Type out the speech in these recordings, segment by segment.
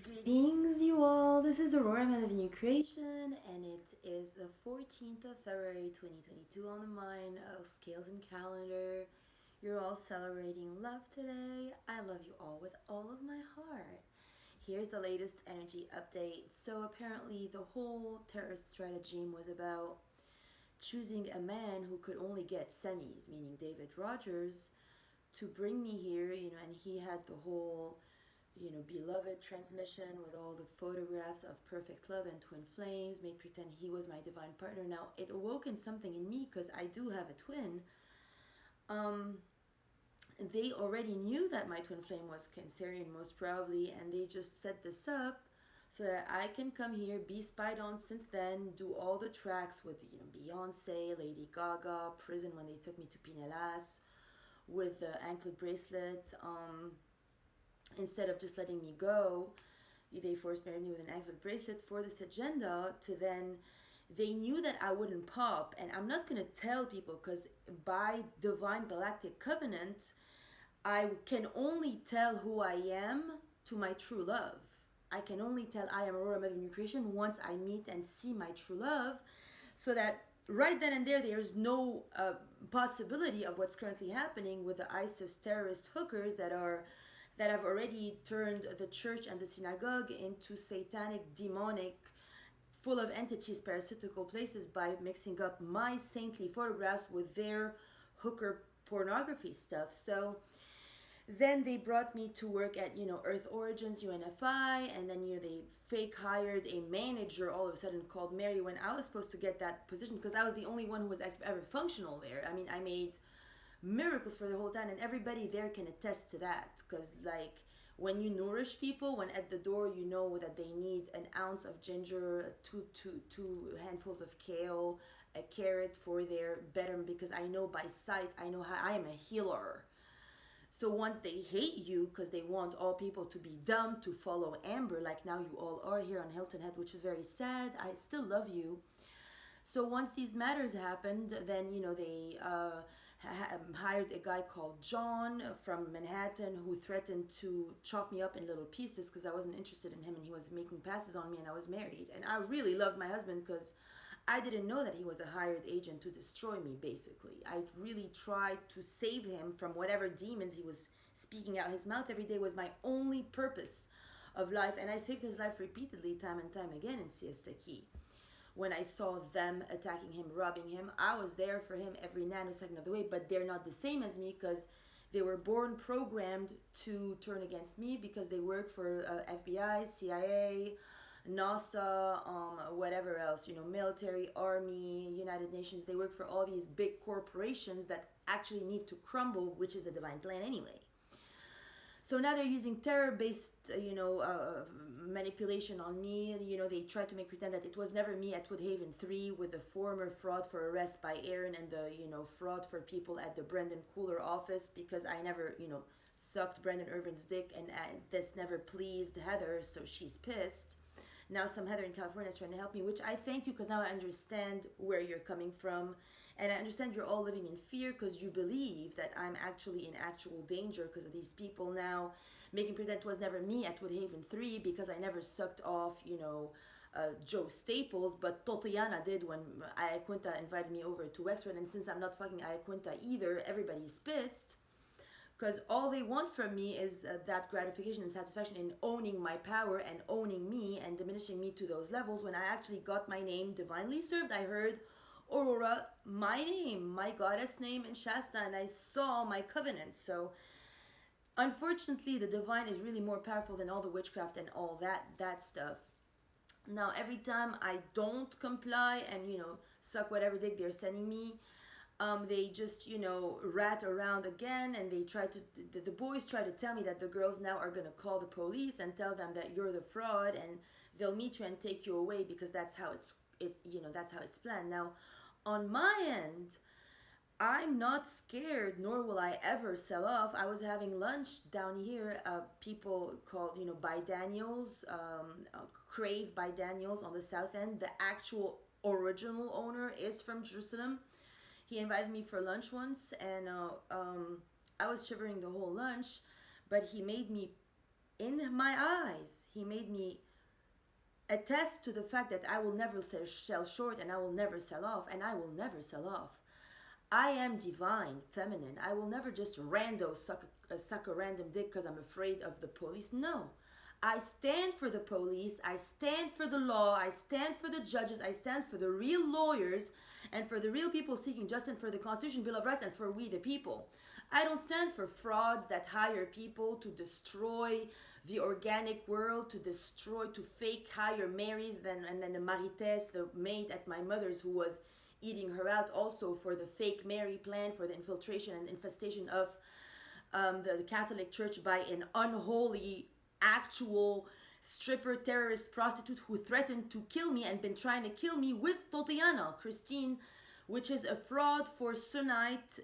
Greetings, you all. This is Aurora, I'm of New Creation, and it is the 14th of February 2022 on the Mind of Scales and Calendar. You're all celebrating love today. I love you all with all of my heart. Here's the latest energy update. So, apparently, the whole terrorist strategy was about choosing a man who could only get semis, meaning David Rogers, to bring me here, and he had the whole beloved transmission with all the photographs of perfect love and twin flames, made pretend he was my divine partner. Now, it awoken something in me because I do have a twin. They already knew that my twin flame was Cancerian, most probably, and they just set this up so that I can come here, be spied on since then, do all the tracks with, Beyonce, Lady Gaga, prison when they took me to Pinellas, with the anklet bracelet. Instead of just letting me go, they forced married me with an anklet bracelet for this agenda to then, they knew that I wouldn't pop. And I'm not going to tell people because by divine galactic covenant, I can only tell who I am to my true love. I can only tell I am Aurora, Mother New Creation once I meet and see my true love, so that right then and there's no possibility of what's currently happening with the ISIS terrorist hookers that have already turned the church and the synagogue into satanic, demonic, full of entities, parasitical places by mixing up my saintly photographs with their hooker pornography stuff. So then they brought me to work at Earth Origins UNFI, and then they fake hired a manager all of a sudden called Mary when I was supposed to get that position because I was the only one who was ever functional there. I mean, I made miracles for the whole time, and everybody there can attest to that, because when you nourish people, when at the door you know that they need an ounce of ginger, two handfuls of kale, a carrot for their betterment, because I know by sight, I know how I am a healer. So once they hate you because they want all people to be dumb, to follow Amber, like now you all are here on Hilton Head, which is very sad. I still love you. So once these matters happened, then they hired a guy called John from Manhattan who threatened to chop me up in little pieces because I wasn't interested in him and he was making passes on me, and I was married. And I really loved my husband because I didn't know that he was a hired agent to destroy me, basically. I really tried to save him from whatever demons he was speaking out his mouth every day was my only purpose of life. And I saved his life repeatedly, time and time again in Siesta Key. When I saw them attacking him, robbing him, I was there for him every nanosecond of the way. But they're not the same as me because they were born programmed to turn against me because they work for FBI, CIA, NASA, whatever else, military, army, United Nations. They work for all these big corporations that actually need to crumble, which is the divine plan anyway. So now they're using terror-based, manipulation on me. They try to make pretend that it was never me at Woodhaven 3 with the former fraud for arrest by Aaron and the, fraud for people at the Brendan Cooler office, because I never, sucked Brendan Irvin's dick, and this never pleased Heather, so she's pissed. Now some Heather in California is trying to help me, which I thank you, because now I understand where you're coming from. And I understand you're all living in fear because you believe that I'm actually in actual danger because of these people now making pretend it was never me at Woodhaven 3 because I never sucked off, Joe Staples, but Tatiana did when Ayacuinta invited me over to Wexford. And since I'm not fucking Ayacuinta either, everybody's pissed because all they want from me is that gratification and satisfaction in owning my power and owning me and diminishing me to those levels. When I actually got my name divinely served, I heard Aurora, my name, my goddess name in Shasta, and I saw my covenant. So unfortunately, the divine is really more powerful than all the witchcraft and all that stuff. Now every time I don't comply and suck whatever dick they're sending me, they just rat around again, and they try to the boys try to tell me that the girls now are going to call the police and tell them that you're the fraud, and they'll meet you and take you away because that's how that's how it's planned. Now on my end, I'm not scared, nor will I ever sell off. I was having lunch down here. People called, by Daniels, Crave by Daniels on the south end. The actual original owner is from Jerusalem. He invited me for lunch once, and I was shivering the whole lunch, but he made me in my eyes, he made me attest to the fact that I will never sell short and I will never sell off and I will never sell off. I am divine, feminine. I will never just suck a random dick because I'm afraid of the police. No. I stand for the police. I stand for the law. I stand for the judges. I stand for the real lawyers and for the real people seeking justice, for the Constitution, Bill of Rights, and for we the people. I don't stand for frauds that hire people to destroy the organic world, to fake hire Marys, and then the Marites, the maid at my mother's who was eating her out, also for the fake Mary plan, for the infiltration and infestation of the Catholic Church by an unholy, actual stripper, terrorist, prostitute who threatened to kill me and been trying to kill me with Tatiana, Christine, which is a fraud for Sunnite,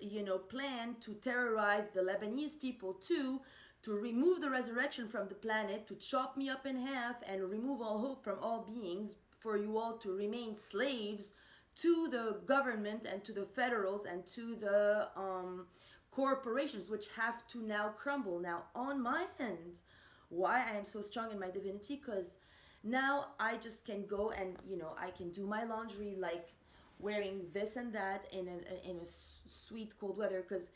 plan to terrorize the Lebanese people too, to remove the resurrection from the planet, to chop me up in half and remove all hope from all beings, for you all to remain slaves to the government and to the federals and to the corporations, which have to now crumble. Now, on my end, why I am so strong in my divinity, because now I just can go and, I can do my laundry like wearing this and that in a sweet cold weather, because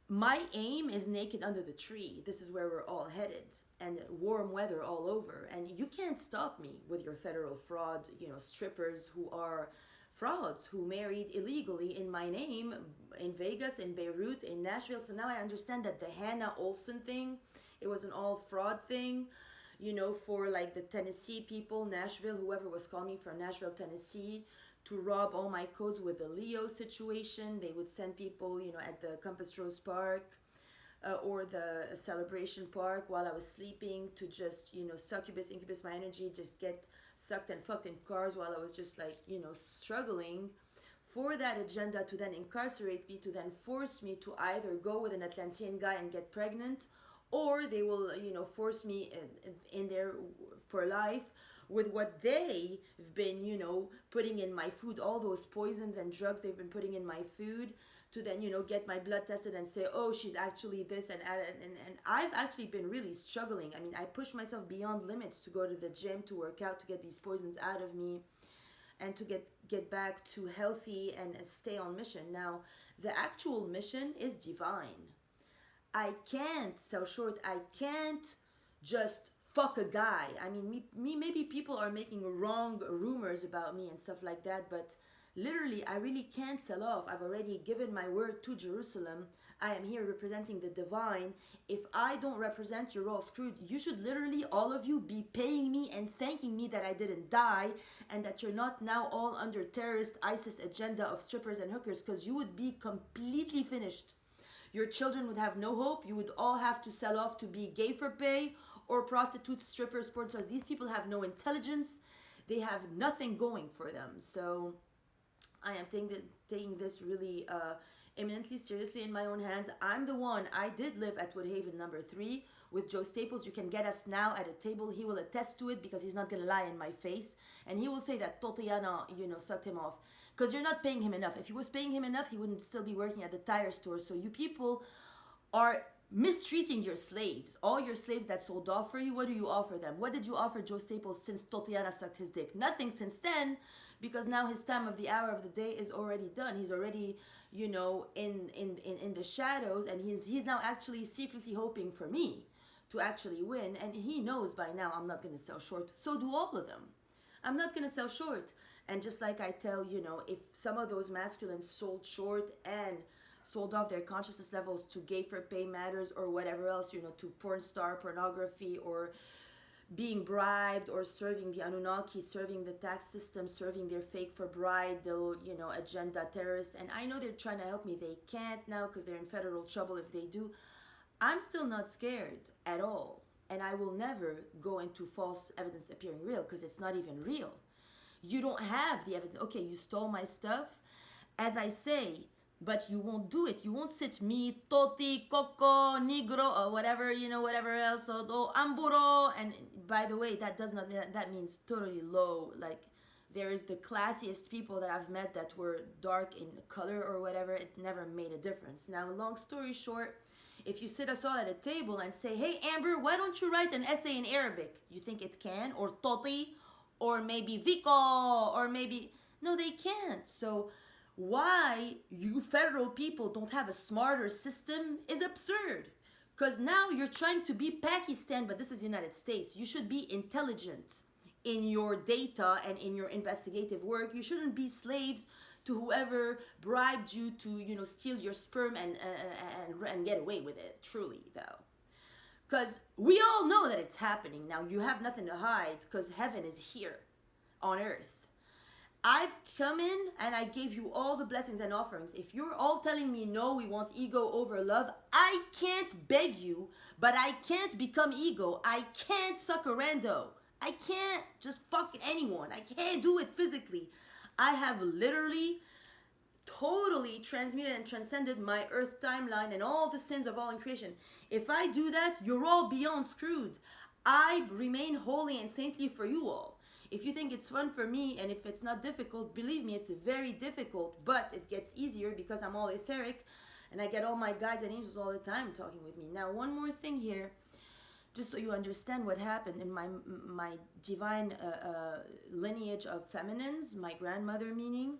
my aim is naked under the tree. This is where we're all headed, and warm weather all over. And you can't stop me with your federal fraud, strippers who are frauds, who married illegally in my name in Vegas, in Beirut, in Nashville. So now I understand that the Hannah Olsen thing, it was an all fraud thing, for like the Tennessee people, Nashville, whoever was calling me from Nashville, Tennessee, to rob all my codes with the Leo situation. They would send people, at the Compass Rose Park or the Celebration Park while I was sleeping to just, succubus, incubus my energy, just get sucked and fucked in cars while I was just like, struggling for that agenda to then incarcerate me, to then force me to either go with an Atlantean guy and get pregnant, or they will, force me in there for life with what they've been, putting in my food, all those poisons and drugs they've been putting in my food, to then, get my blood tested and say, oh, she's actually this, and I've actually been really struggling. I mean, I push myself beyond limits to go to the gym, to work out, to get these poisons out of me, and to get back to healthy and stay on mission. Now, the actual mission is divine. I can't sell short. I can't just fuck a guy. I mean, maybe people are making wrong rumors about me and stuff like that, but literally, I really can't sell off. I've already given my word to Jerusalem. I am here representing the divine. If I don't represent, you're all screwed. You should literally, all of you, be paying me and thanking me that I didn't die and that you're not now all under terrorist ISIS agenda of strippers and hookers, because you would be completely finished. Your children would have no hope. You would all have to sell off to be gay for pay or prostitutes, strippers, porn stars. These people have no intelligence. They have nothing going for them. So I am taking this really eminently seriously in my own hands. I'm the one. I did live at Woodhaven number 3 with Joe Staples. You can get us now at a table. He will attest to it because he's not going to lie in my face. And he will say that Tatiana, sucked him off. Because you're not paying him enough. If he was paying him enough, he wouldn't still be working at the tire store. So you people are mistreating your slaves. All your slaves that sold off for you, what do you offer them? What did you offer Joe Staples since Tatiana sucked his dick? Nothing since then, because now his time of the hour of the day is already done. He's already, in the shadows, and he's now actually secretly hoping for me to actually win. And he knows by now I'm not going to sell short. So do all of them. I'm not going to sell short. And just like I tell, if some of those masculines sold short and sold off their consciousness levels to gay for pay matters or whatever else, to porn star, pornography, or being bribed, or serving the Anunnaki, serving the tax system, serving their fake for bridal, agenda terrorist. And I know they're trying to help me. They can't now because they're in federal trouble if they do. I'm still not scared at all. And I will never go into false evidence appearing real, because it's not even real. You don't have the evidence. Okay, you stole my stuff, as I say, but you won't do it. You won't sit me, toti, coco, negro, or whatever, whatever else, or amburo. And by the way, that does not mean, that means totally low. Like, there is the classiest people that I've met that were dark in color or whatever. It never made a difference. Now, long story short, if you sit us all at a table and say, hey, Amber, why don't you write an essay in Arabic? You think it can? Or Toti? Or maybe Vico? Or maybe... No, they can't. So why you federal people don't have a smarter system is absurd. Because now you're trying to be Pakistan, but this is the United States. You should be intelligent in your data and in your investigative work. You shouldn't be slaves to whoever bribed you to, steal your sperm and get away with it, truly, though. Because we all know that it's happening. Now, you have nothing to hide because heaven is here on earth. I've come in and I gave you all the blessings and offerings. If you're all telling me, no, we want ego over love, I can't beg you, but I can't become ego. I can't suck a rando. I can't just fuck anyone. I can't do it physically. I have literally totally transmuted and transcended my earth timeline and all the sins of all in creation. If I do that, you're all beyond screwed. I remain holy and saintly for you all. If you think it's fun for me and if it's not difficult, believe me, it's very difficult, but it gets easier because I'm all etheric and I get all my guides and angels all the time talking with me. Now, one more thing here, just so you understand what happened in my divine lineage of feminines, my grandmother meaning,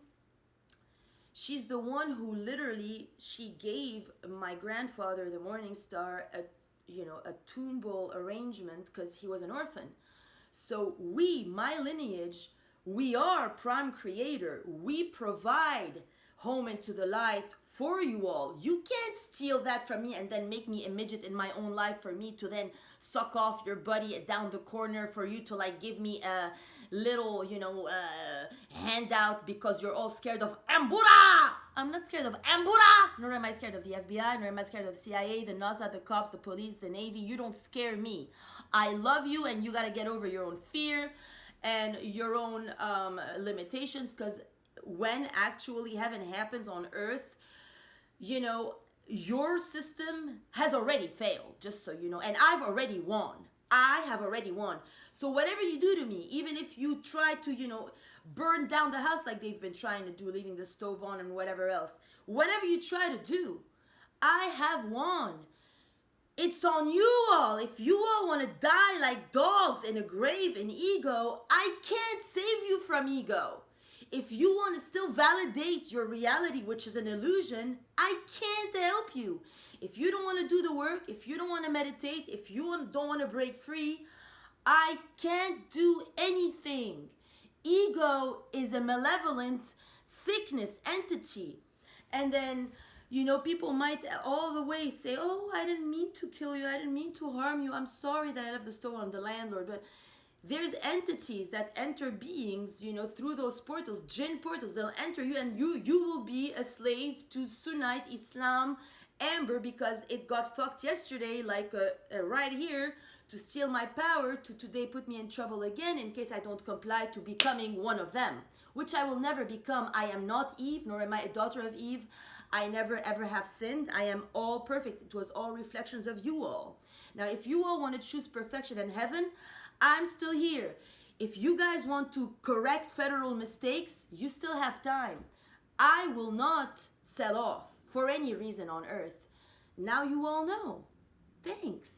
she's the one who literally, she gave my grandfather, the Morning Star, a tune bowl arrangement because he was an orphan. So we, my lineage, we are prime creator. We provide home into the light for you all. You can't steal that from me and then make me a midget in my own life for me to then suck off your buddy down the corner for you to like give me a little, handout because you're all scared of Ambura. I'm not scared of Ambura, nor am I scared of the FBI, nor am I scared of the CIA, the NASA, the cops, the police, the Navy. You don't scare me. I love you, and you got to get over your own fear and your own limitations, because when actually heaven happens on earth, your system has already failed, just so you know, and I've already won. I have already won. So whatever you do to me, even if you try to, burn down the house like they've been trying to do, leaving the stove on and whatever else, whatever you try to do, I have won. It's on you all. If you all want to die like dogs in a grave in ego, I can't save you from ego. If you want to still validate your reality, which is an illusion, I can't help you. If you don't want to do the work, if you don't want to meditate, if you don't want to break free, I can't do anything. Ego is a malevolent sickness entity. And then, people might all the way say, oh, I didn't mean to kill you. I didn't mean to harm you. I'm sorry that I left the stove on the landlord. But there's entities that enter beings, through those portals, jinn portals. They'll enter you and you will be a slave to Sunnite Islam, Amber, because it got fucked yesterday, like right here, to steal my power, to today put me in trouble again in case I don't comply to becoming one of them, which I will never become. I am not Eve, nor am I a daughter of Eve. I never ever have sinned. I am all perfect. It was all reflections of you all. Now, if you all want to choose perfection in heaven, I'm still here. If you guys want to correct federal mistakes, you still have time. I will not sell off for any reason on earth. Now you all know. Thanks.